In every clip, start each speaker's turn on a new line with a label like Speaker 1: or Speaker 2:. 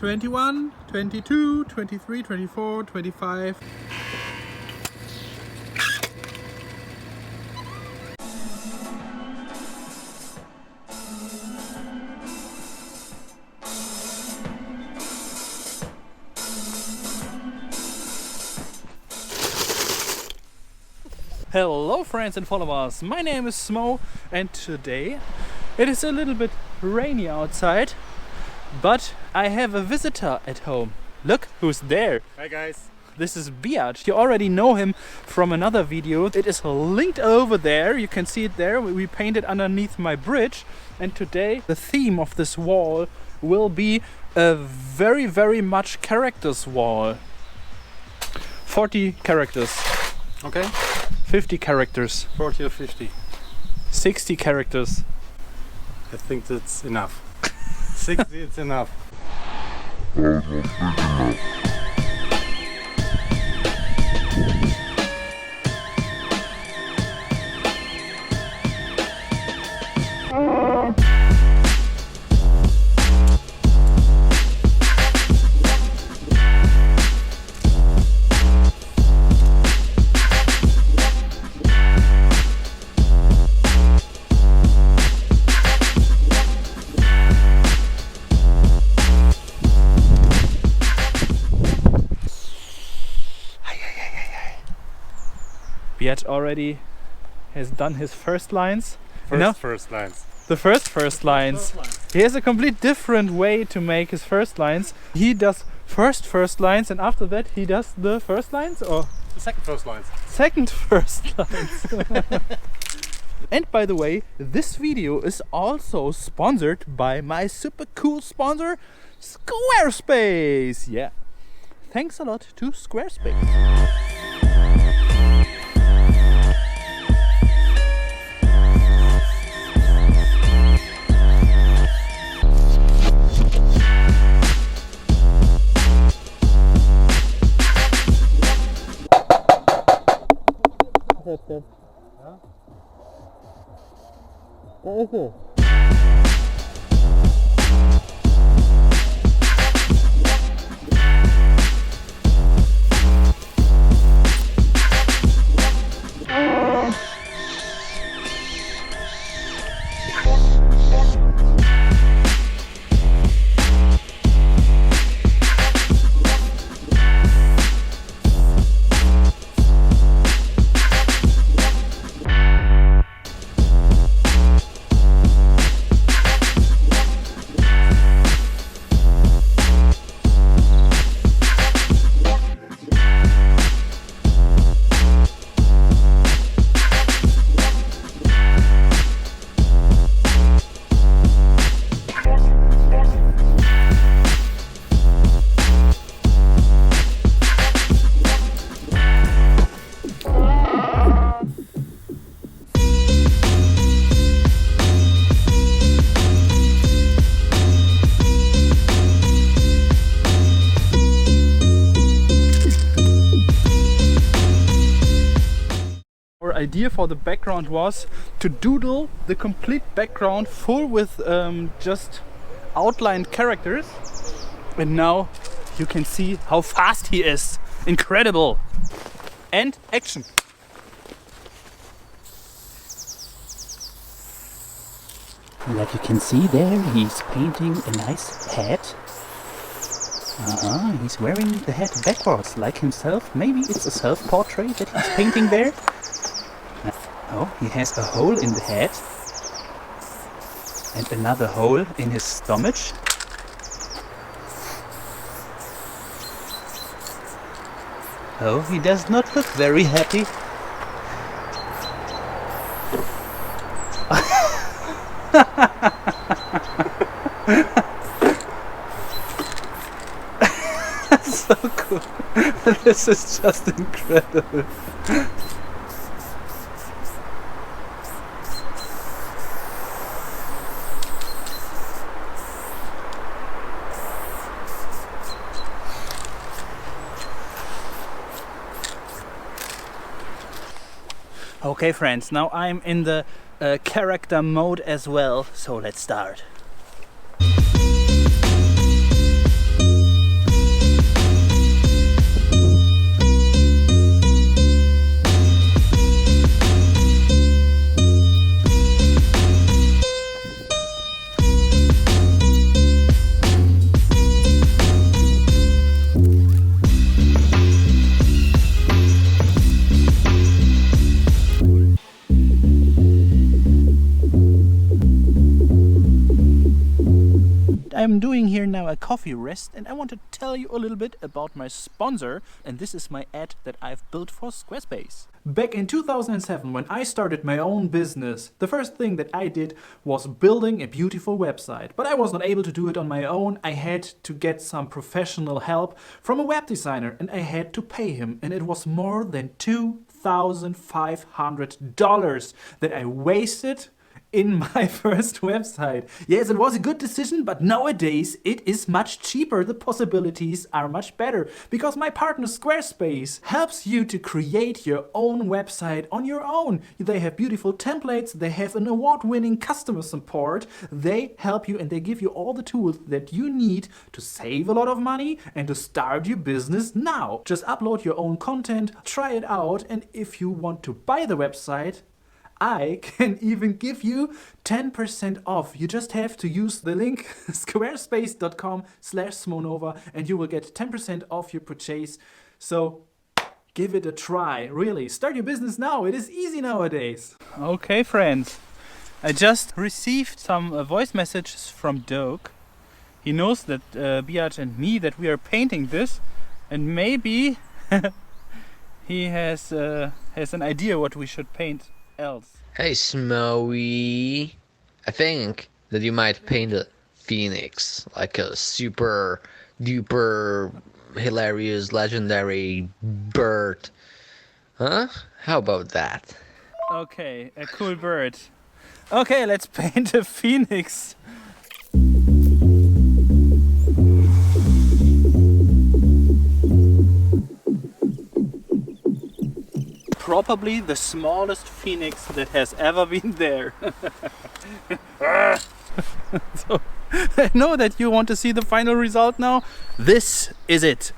Speaker 1: 21, 22, 23, 24, 25. Hello friends and followers, my name is SMOE and today it is a little bit rainy outside, but I have a visitor at home. Look who's there.
Speaker 2: Hi guys.
Speaker 1: This is Biatsch. You already know him from another video. It is linked over there. You can see it there. We painted underneath my bridge. And today the theme of this wall will be a very much characters wall. 40 characters.
Speaker 2: Okay.
Speaker 1: 50 characters.
Speaker 2: 40 or 50.
Speaker 1: 60 characters.
Speaker 2: I think that's enough. 60, it's enough.
Speaker 1: Biatsch already has done his first lines.
Speaker 2: First lines.
Speaker 1: The first lines. He has a complete different way to make his first lines. He does first lines, and after that he does the first lines, or
Speaker 2: The second first lines.
Speaker 1: second first lines. And by the way, this video is also sponsored by my super cool sponsor, Squarespace. Yeah, thanks a lot to Squarespace. Our idea for the background was to doodle the complete background full with just outlined characters, and now you can see how fast he is. Incredible! And action!
Speaker 3: Like you can see there, he's painting a nice hat. He's wearing the hat backwards, like himself. Maybe it's a self-portrait that he's painting there. Oh, he has a hole in the head. And another hole in his stomach. Oh, he does not look very happy.
Speaker 1: So cool. This is just incredible. Okay friends, now I'm in the character mode as well, so let's start. I'm doing here now a coffee rest, and I want to tell you a little bit about my sponsor, and this is my ad that I've built for Squarespace. Back in 2007, when I started my own business, the first thing that I did was building a beautiful website. But I was not able to do it on my own. I had to get some professional help from a web designer, and I had to pay him, and it was more than $2,500 that I wasted in my first website. Yes, it was a good decision, but nowadays it is much cheaper. The possibilities are much better because my partner Squarespace helps you to create your own website on your own. They have beautiful templates, they have an award-winning customer support, they help you and they give you all the tools that you need to save a lot of money and to start your business now. Just upload your own content, try it out, and if you want to buy the website, I can even give you 10% off. You just have to use the link squarespace.com/smonova and you will get 10% off your purchase. So give it a try. Really, start your business now. It is easy nowadays. Okay, friends. I just received some voice messages from Doug. He knows that Biatsch and me, that we are painting this, and maybe he has an idea what we should paint else.
Speaker 4: Hey SMOE, I think that you might paint a phoenix, like a super duper hilarious legendary bird. Huh? How about that?
Speaker 1: Okay, a cool bird. Okay, let's paint a phoenix. Probably the smallest phoenix that has ever been there. So, I know that you want to see the final result now. This is it.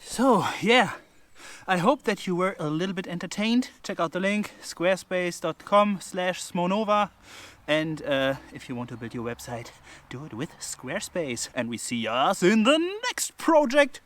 Speaker 1: So yeah, I hope that you were a little bit entertained. Check out the link squarespace.com/smonova, and if you want to build your website, do it with Squarespace, and we see us in the next project.